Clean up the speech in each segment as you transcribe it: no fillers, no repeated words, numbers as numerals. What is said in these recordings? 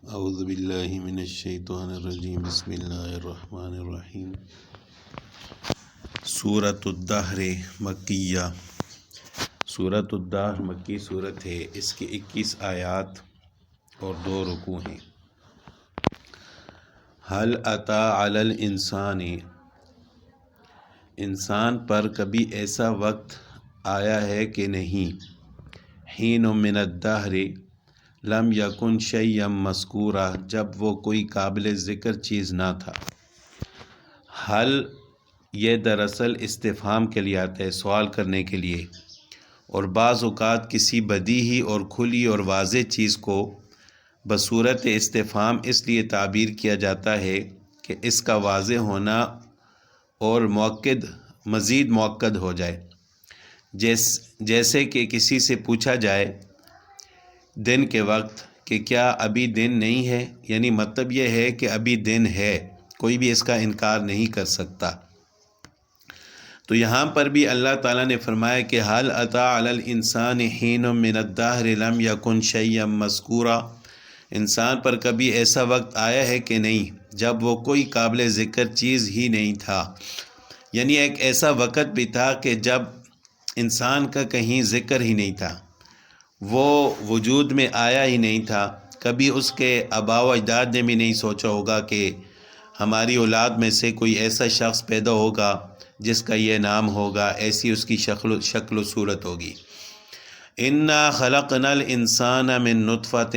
اعوذ باللہ من الشیطان الرجیم بسم اللہ الرحمن الرحیم۔ سورۃ الدہر مکیہ، سورۃ الدہر مکی صورت ہے۔ اس کی 21 آیات اور 2 رکوع ہیں۔ هل اتی علی الانسان، انسان پر کبھی ایسا وقت آیا ہے کہ نہیں، حین من الدہر لم یکن شیئا مذکورا، جب وہ کوئی قابل ذکر چیز نہ تھا۔ حل یہ دراصل استفہام کے لیے آتا ہے، سوال کرنے کے لیے، اور بعض اوقات کسی بدیہی اور کھلی اور واضح چیز کو بصورت استفہام اس لیے تعبیر کیا جاتا ہے کہ اس کا واضح ہونا اور مزید مؤکد ہو جائے۔ جیسے کہ کسی سے پوچھا جائے دن کے وقت کہ کیا ابھی دن نہیں ہے، یعنی مطلب یہ ہے کہ ابھی دن ہے، کوئی بھی اس کا انکار نہیں کر سکتا۔ تو یہاں پر بھی اللہ تعالیٰ نے فرمایا کہ حل اتی علی الانسان حین من الدہر لم یکن شیئا مذکورا، انسان پر کبھی ایسا وقت آیا ہے کہ نہیں جب وہ کوئی قابل ذکر چیز ہی نہیں تھا، یعنی ایک ایسا وقت بھی تھا کہ جب انسان کا کہیں ذکر ہی نہیں تھا، وہ وجود میں آیا ہی نہیں تھا۔ کبھی اس کے آباء و اجداد نے بھی نہیں سوچا ہوگا کہ ہماری اولاد میں سے کوئی ایسا شخص پیدا ہوگا جس کا یہ نام ہوگا، ایسی اس کی شکل و صورت ہوگی۔ انا خلقنا الانسان من نطفۃ،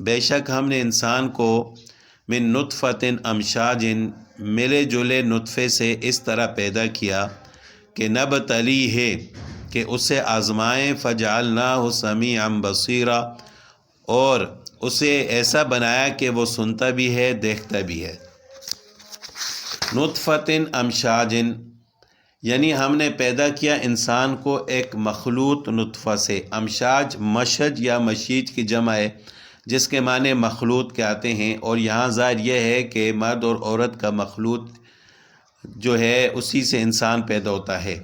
بے شک ہم نے انسان کو من نطفۃ امشاج، ملے جلے نطفے سے اس طرح پیدا کیا کہ نبتلیہ، کہ اسے آزمائیں، فجعلناہ سمیعا بصیرا، اور اسے ایسا بنایا کہ وہ سنتا بھی ہے، دیکھتا بھی ہے۔ نطفۃ امشاج، یعنی ہم نے پیدا کیا انسان کو ایک مخلوط نطفہ سے۔ امشاج مشج یا مشیج کی جمع ہے، جس کے معنی مخلوط کے آتے ہیں، اور یہاں ظاہر یہ ہے کہ مرد اور عورت کا مخلوط جو ہے اسی سے انسان پیدا ہوتا ہے۔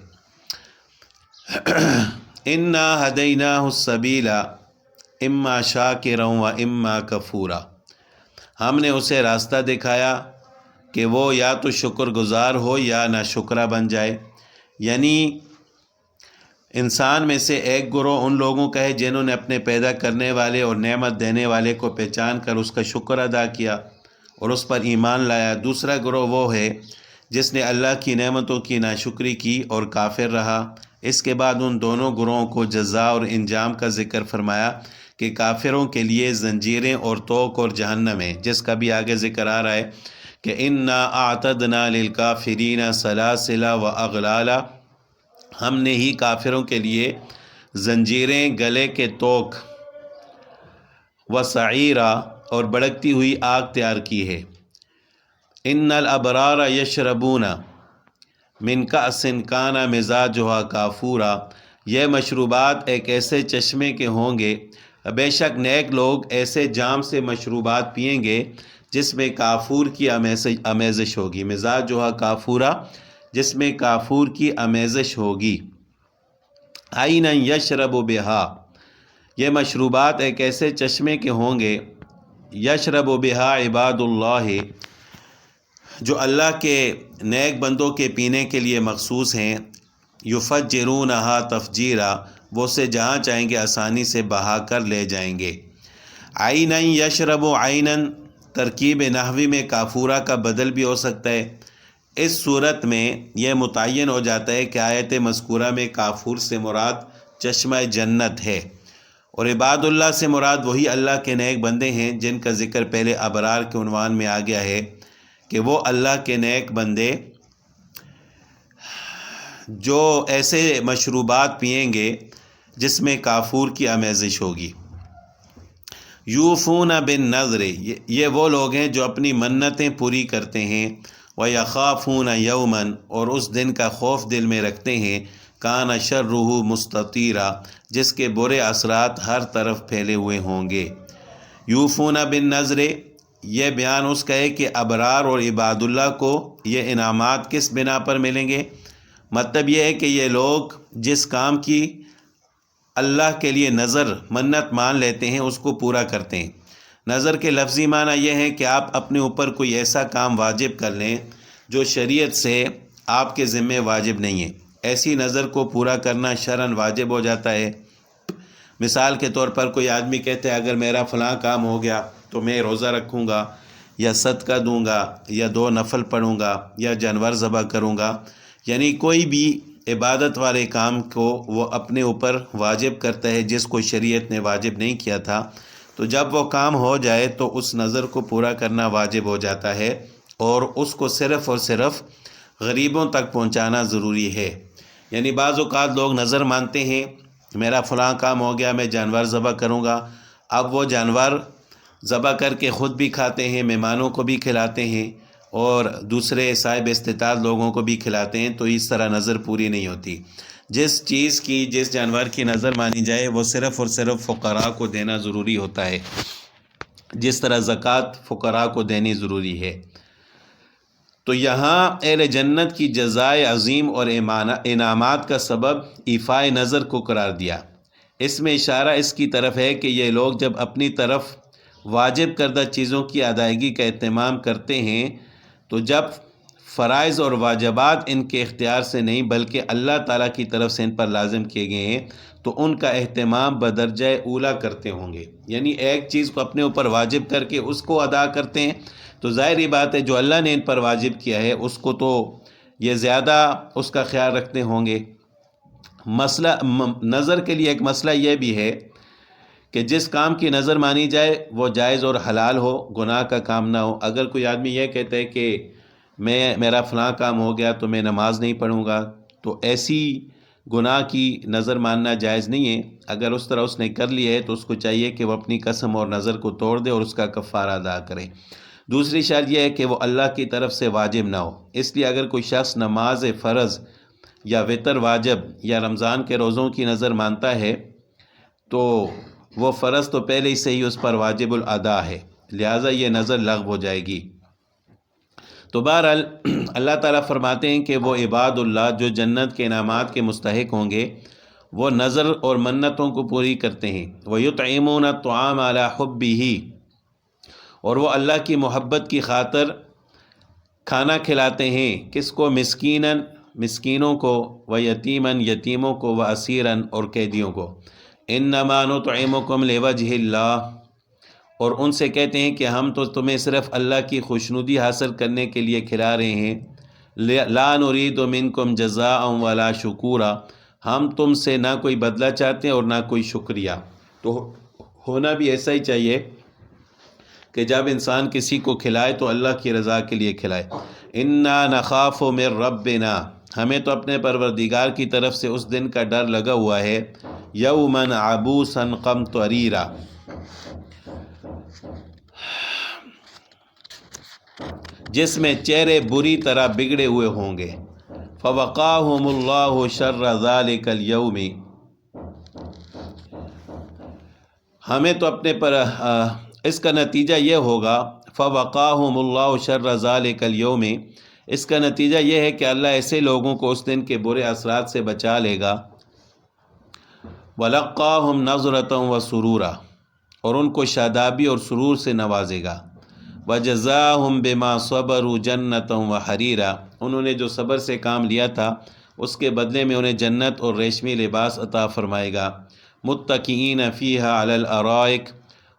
انا ہدیناہ السبیل اما شاکرا و اما کفورا، ہم نے اسے راستہ دکھایا کہ وہ یا تو شکر گزار ہو یا ناشکرہ بن جائے، یعنی انسان میں سے ایک گروہ ان لوگوں کا ہے جنہوں نے اپنے پیدا کرنے والے اور نعمت دینے والے کو پہچان کر اس کا شکر ادا کیا اور اس پر ایمان لایا۔ دوسرا گروہ وہ ہے جس نے اللہ کی نعمتوں کی ناشکری کی اور کافر رہا۔ اس کے بعد ان دونوں گروہوں کو جزا اور انجام کا ذکر فرمایا کہ کافروں کے لیے زنجیریں اور توق اور جہنم ہے، جس کا بھی آگے ذکر آ رہا ہے کہ انا اعتدنا للکافرین سلاسل و اغلالا، ہم نے ہی کافروں کے لیے زنجیریں، گلے کے توق، و سعیرا، اور بھڑکتی ہوئی آگ تیار کی ہے۔ ان الابرار یشربون من کأس کان مزاجها کافورا، یہ مشروبات ایک ایسے چشمے کے ہوں گے، بے شک نیک لوگ ایسے جام سے مشروبات پئیں گے جس میں کافور کی آمیزش ہوگی۔ مزاجها کافورا، جس میں کافور کی آمیزش ہوگی۔ عینا یشرب بہا، یہ مشروبات ایک ایسے چشمے کے ہوں گے، یشرب بہا عباد اللہ، جو اللہ کے نیک بندوں کے پینے کے لیے مخصوص ہیں۔ یفجرونہا تفجیرا، وہ اسے جہاں چاہیں گے آسانی سے بہا کر لے جائیں گے۔ عینا یشرب عینا، ترکیب نحوی میں کافورا کا بدل بھی ہو سکتا ہے۔ اس صورت میں یہ متعین ہو جاتا ہے کہ آیت مذکورہ میں کافور سے مراد چشمہ جنت ہے، اور عباد اللہ سے مراد وہی اللہ کے نیک بندے ہیں جن کا ذکر پہلے ابرار کے عنوان میں آ گیا ہے کہ وہ اللہ کے نیک بندے جو ایسے مشروبات پئیں گے جس میں کافور کی آمیزش ہوگی۔ یوفون بالنذر، یہ وہ لوگ ہیں جو اپنی منتیں پوری کرتے ہیں۔ ویخافون یوما، اور اس دن کا خوف دل میں رکھتے ہیں، کان شرہ مستطیرا، جس کے برے اثرات ہر طرف پھیلے ہوئے ہوں گے۔ یوفون بالنذر، یہ بیان اس کا ہے کہ ابرار اور عباد اللہ کو یہ انعامات کس بنا پر ملیں گے؟ مطلب یہ ہے کہ یہ لوگ جس کام کی اللہ کے لیے نظر منت مان لیتے ہیں اس کو پورا کرتے ہیں۔ نظر کے لفظی معنی یہ ہے کہ آپ اپنے اوپر کوئی ایسا کام واجب کر لیں جو شریعت سے آپ کے ذمے واجب نہیں ہے۔ ایسی نظر کو پورا کرنا شرعاً واجب ہو جاتا ہے۔ مثال کے طور پر کوئی آدمی کہتے ہیں اگر میرا فلاں کام ہو گیا تو میں روزہ رکھوں گا یا صدقہ دوں گا یا 2 نفل پڑھوں گا یا جانور ذبح کروں گا، یعنی کوئی بھی عبادت والے کام کو وہ اپنے اوپر واجب کرتا ہے جس کو شریعت نے واجب نہیں کیا تھا، تو جب وہ کام ہو جائے تو اس نظر کو پورا کرنا واجب ہو جاتا ہے اور اس کو صرف اور صرف غریبوں تک پہنچانا ضروری ہے۔ یعنی بعض اوقات لوگ نظر مانتے ہیں میرا فلاں کام ہو گیا میں جانور ذبح کروں گا، اب وہ جانور ذبح کر کے خود بھی کھاتے ہیں، مہمانوں کو بھی کھلاتے ہیں اور دوسرے صاحب استطاعت لوگوں کو بھی کھلاتے ہیں، تو اس طرح نظر پوری نہیں ہوتی۔ جس چیز کی جس جانور کی نظر مانی جائے وہ صرف اور صرف فقراء کو دینا ضروری ہوتا ہے، جس طرح زکوٰۃ فقراء کو دینی ضروری ہے۔ تو یہاں اہل جنت کی جزائے عظیم اور انعامات کا سبب ایفائے نظر کو قرار دیا۔ اس میں اشارہ اس کی طرف ہے کہ یہ لوگ جب اپنی طرف واجب کردہ چیزوں کی ادائیگی کا اہتمام کرتے ہیں تو جب فرائض اور واجبات ان کے اختیار سے نہیں بلکہ اللہ تعالیٰ کی طرف سے ان پر لازم کیے گئے ہیں تو ان کا اہتمام بدرجہ اولیٰ کرتے ہوں گے۔ یعنی ایک چیز کو اپنے اوپر واجب کر کے اس کو ادا کرتے ہیں تو ظاہری بات ہے جو اللہ نے ان پر واجب کیا ہے اس کو تو یہ زیادہ اس کا خیال رکھتے ہوں گے۔ مسئلہ نظر کے لیے ایک مسئلہ یہ بھی ہے کہ جس کام کی نظر مانی جائے وہ جائز اور حلال ہو، گناہ کا کام نہ ہو۔ اگر کوئی آدمی یہ کہتا ہے کہ میرا فلاں کام ہو گیا تو میں نماز نہیں پڑھوں گا، تو ایسی گناہ کی نظر ماننا جائز نہیں ہے۔ اگر اس طرح اس نے کر لیا ہے تو اس کو چاہیے کہ وہ اپنی قسم اور نظر کو توڑ دے اور اس کا کفارہ ادا کرے۔ دوسری شرط یہ ہے کہ وہ اللہ کی طرف سے واجب نہ ہو۔ اس لیے اگر کوئی شخص نماز فرض یا وتر واجب یا رمضان کے روزوں کی نظر مانتا ہے تو وہ فرض تو پہلے ہی سے ہی اس پر واجب الادا ہے، لہٰذا یہ نظر لغو ہو جائے گی۔ تو بہرحال اللہ تعالیٰ فرماتے ہیں کہ وہ عباد اللہ جو جنت کے انعامات کے مستحق ہوں گے وہ نظر اور منتوں کو پوری کرتے ہیں۔ وَيُطْعِمُونَ الطَّعَامَ عَلَىٰ حُبِّهِ، اور وہ اللہ کی محبت کی خاطر کھانا کھلاتے ہیں۔ کس کو؟ مسکیناً، مسکینوں کو، و یتیماً، یتیموں کو، و اسیراً، اور قیدیوں کو۔ انما نطعمکم لوجہ اللہ، اور ان سے کہتے ہیں کہ ہم تو تمہیں صرف اللہ کی خوشنودی حاصل کرنے کے لیے کھلا رہے ہیں۔ لا نرید منکم جزاء ولا شکورا، ہم تم سے نہ کوئی بدلہ چاہتے ہیں اور نہ کوئی شکریہ۔ تو ہونا بھی ایسا ہی چاہیے کہ جب انسان کسی کو کھلائے تو اللہ کی رضا کے لیے کھلائے۔ انا نخاف من ربنا، ہمیں تو اپنے پروردگار کی طرف سے اس دن کا ڈر لگا ہوا ہے۔ یوما عبوسا قمطریرا، جس میں چہرے بری طرح بگڑے ہوئے ہوں گے۔ فوقاہم اللہ شر ذلک اليوم، ہمیں تو اپنے پر اس کا نتیجہ یہ ہوگا، فوقاہم اللہ شر ذلک اليوم، اس کا نتیجہ یہ ہے کہ اللہ ایسے لوگوں کو اس دن کے برے اثرات سے بچا لے گا۔ وَلَقَّاهُمْ نَظْرَةً وَسُرُورًا، اور ان کو شادابی اور سرور سے نوازے گا۔ وَجَزَاهُمْ بِمَا صَبَرُوا جَنَّةً وَحَرِيرًا، انہوں نے جو صبر سے کام لیا تھا اس کے بدلے میں انہیں جنت اور ریشمی لباس عطا فرمائے گا۔ مُتَّكِئِينَ فِيهَا عَلَى الْأَرَائِكِ،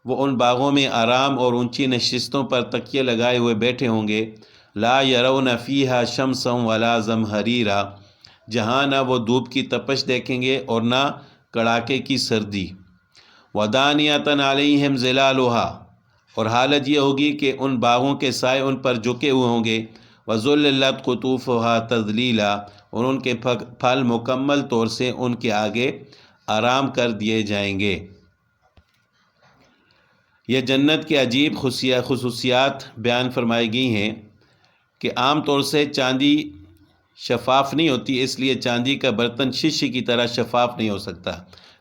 وہ ان باغوں میں آرام اور اونچی نشستوں پر تکیے لگائے ہوئے بیٹھے ہوں گے۔ لا يَرَوْنَ فِيهَا شَمْسًا وَلَا زَمْهَرِيرًا، جہاں نہ وہ دھوپ کی تپش دیکھیں گے اور نہ کڑاکے کی سردی۔ وَدَانِيَةً عَلَيْهِمْ ظِلَالُهَا، اور حالت یہ ہوگی کہ ان باغوں کے سائے ان پر جھکے ہوئے ہوں گے۔ وَذُلِّلَتْ قُطُوفُهَا تَذْلِيلًا، اور ان کے پھل مکمل طور سے ان کے آگے آرام کر دیے جائیں گے۔ یہ جنت کے عجیب خصوصیات بیان فرمائی گئی ہیں کہ عام طور سے چاندی شفاف نہیں ہوتی، اس لیے چاندی کا برتن شیشے کی طرح شفاف نہیں ہو سکتا،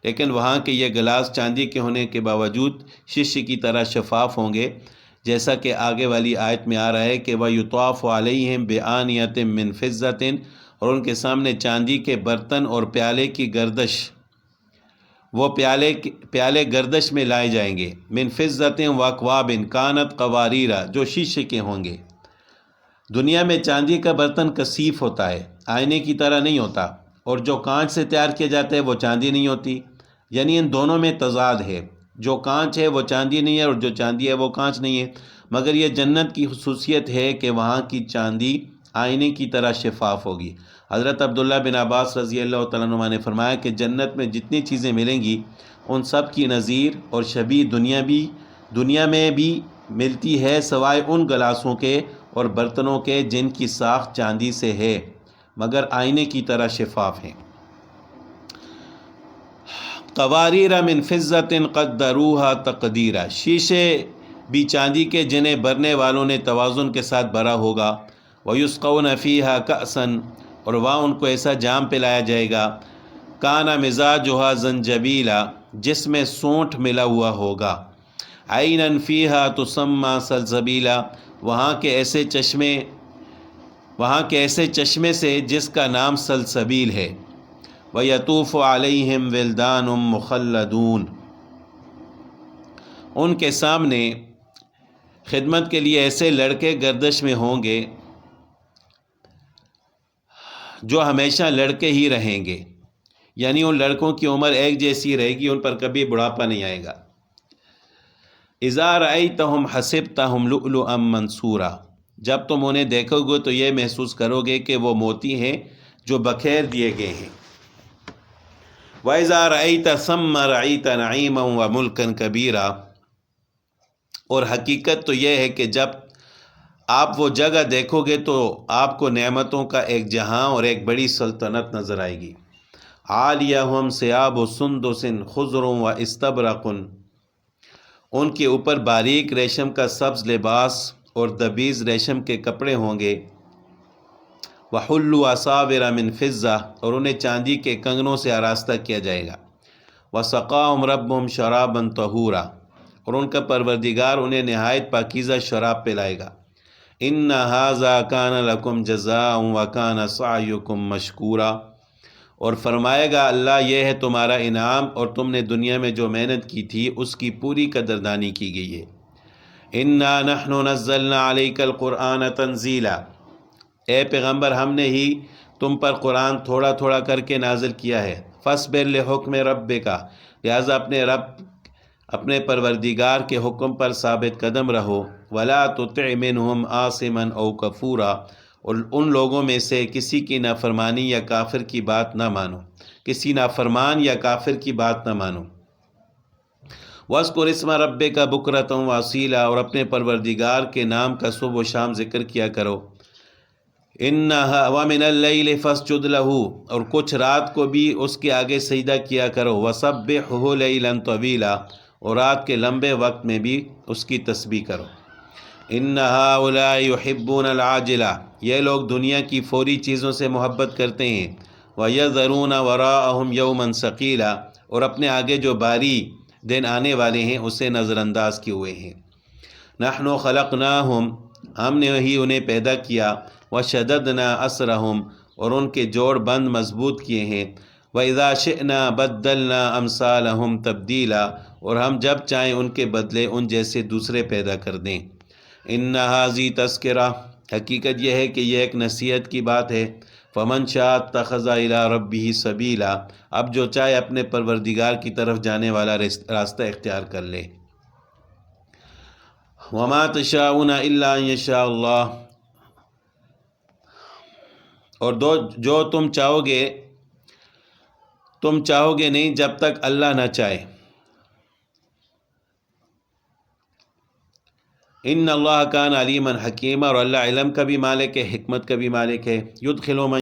لیکن وہاں کے یہ گلاس چاندی کے ہونے کے باوجود شیشے کی طرح شفاف ہوں گے، جیسا کہ آگے والی آیت میں آ رہا ہے کہ وَيُطَافُ عَلَيْهِمْ بِآنِيَةٍ مِّن فِضَّةٍ، اور ان کے سامنے چاندی کے برتن اور پیالے کی گردش وہ پیالے گردش میں لائے جائیں گے، من فضۃ و اکواب کانت قواریرا، جو شیشے کے ہوں گے۔ دنیا میں چاندی کا برتن کثیف ہوتا ہے، آئینے کی طرح نہیں ہوتا، اور جو کانچ سے تیار کیا جاتا ہے وہ چاندی نہیں ہوتی، یعنی ان دونوں میں تضاد ہے، جو کانچ ہے وہ چاندی نہیں ہے اور جو چاندی ہے وہ کانچ نہیں ہے، مگر یہ جنت کی خصوصیت ہے کہ وہاں کی چاندی آئینے کی طرح شفاف ہوگی۔ حضرت عبداللہ بن عباس رضی اللہ تعالیٰ عنہ نے فرمایا کہ جنت میں جتنی چیزیں ملیں گی ان سب کی نظیر اور شبیہ دنیا میں بھی ملتی ہے، سوائے ان گلاسوں کے اور برتنوں کے جن کی ساخت چاندی سے ہے مگر آئینے کی طرح شفاف ہیں۔ قواریر من فضۃ قدروہا تقدیرا، شیشے بھی چاندی کے جنہیں بھرنے والوں نے توازن کے ساتھ بھرا ہوگا۔ وَيُسْقَوْنَ فِيهَا كَأْسًا، اور وہاں ان کو ایسا جام پلایا جائے گا، کانا مزاجها زنجبیلا، جس میں سونٹھ ملا ہوا ہوگا، عَيْنًا فِيهَا تُسَمَّى سلسبیلا، وہاں کے ایسے چشمے سے جس کا نام سلسبیل ہے۔ وَيَطُوفُ عَلَيْهِمْ وِلْدَانٌ مُخَلَّدُونَ، ان کے سامنے خدمت کے لیے ایسے لڑکے گردش میں ہوں گے جو ہمیشہ لڑکے ہی رہیں گے، یعنی ان لڑکوں کی عمر ایک جیسی رہے گی، ان پر کبھی بڑھاپا نہیں آئے گا۔ اذا رأیتہم حسبتہم لؤلؤا منثورا، جب تم انہیں دیکھو گے تو یہ محسوس کرو گے کہ وہ موتی ہیں جو بکھیر دیے گئے ہیں۔ وَإِذَا رَأَيْتَ ثَمَّ رَأَيْتَ نَعِيمًا وَمُلْكًا كَبِيرًا، اور حقیقت تو یہ ہے کہ جب آپ وہ جگہ دیکھو گے تو آپ کو نعمتوں کا ایک جہاں اور ایک بڑی سلطنت نظر آئے گی۔ عالیہم ثیاب سندس خضر واستبرق، ان کے اوپر باریک ریشم کا سبز لباس اور دبیز ریشم کے کپڑے ہوں گے۔ وحلوا اساور من فضہ، اور انہیں چاندی کے کنگنوں سے آراستہ کیا جائے گا۔ وسقاہم ربہم شرابا طہورا، اور ان کا پروردگار انہیں نہایت پاکیزہ شراب پلائے گا۔ ان ھذا کان لکم جزاء وکان سعیکم مشکورا، اور فرمائے گا اللہ یہ ہے تمہارا انعام اور تم نے دنیا میں جو محنت کی تھی اس کی پوری قدردانی کی گئی ہے۔ انا نحن نزلنا علیک القرآن تنزیلا، اے پیغمبر ہم نے ہی تم پر قرآن تھوڑا تھوڑا کر کے نازل کیا ہے۔ فاصبر لحکم ربک، لہٰذا اپنے پروردگار کے حکم پر ثابت قدم رہو۔ ولا تطع منہم عاصما او کفورا، اور ان لوگوں میں سے کسی کی نافرمانی یا کافر کی بات نہ مانو، کسی نافرمان یا کافر کی بات نہ مانو۔ وَاذْكُرِ اسْمَ رَبِّكَ بُكْرَةً وَأَصِيلًا، اور اپنے پروردگار کے نام کا صبح و شام ذکر کیا کرو۔ وَمِنَ اللَّيْلِ فَاسْجُدْ لَهُ، اور کچھ رات کو بھی اس کے آگے سجدہ کیا کرو۔ وَسَبِّحْهُ لَيْلًا طَوِيلًا، اور رات کے لمبے وقت میں بھی اس کی تسبیح کرو۔ إِنَّ هَؤُلَاءِ يُحِبُّونَ الْعَاجِلَةَ، یہ لوگ دنیا کی فوری چیزوں سے محبت کرتے ہیں۔ وَيَذَرُونَ وَرَاءَهُمْ يَوْمًا ثَقِيلًا، اور اپنے آگے جو باری دن آنے والے ہیں اسے نظر انداز کیے ہوئے ہیں۔ نَحْنُ خَلَقْنَاهُمْ، ہم نے ہی انہیں پیدا کیا۔ وَشَدَدْنَا أَسْرَهُمْ، اور ان کے جوڑ بند مضبوط کیے ہیں۔ وَإِذَا شِئْنَا بَدَّلْنَا أَمْثَالَهُمْ تَبْدِيلًا، اور ہم جب چاہیں ان کے بدلے ان جیسے دوسرے پیدا کر دیں۔ إِنَّ هَذِهِ تَذْکِرَةٌ، حقیقت یہ ہے کہ یہ ایک نصیحت کی بات ہے۔ فَمَنْ شَاءَ اتَّخَذَ إِلَىٰ رَبِّهِ سَبِيلًا، اب جو چاہے اپنے پروردگار کی طرف جانے والا راستہ اختیار کر لے۔ وَمَا تَشَاءُونَ إِلَّا أَن يَشَاءَ اللَّهُ، اور جو تم چاہو گے نہیں جب تک اللہ نہ چاہے۔ ان اللہ کان علیما حکیما، اور اللہ علم کا بھی مالک ہے، حکمت کا بھی مالک ہے۔ یدخل من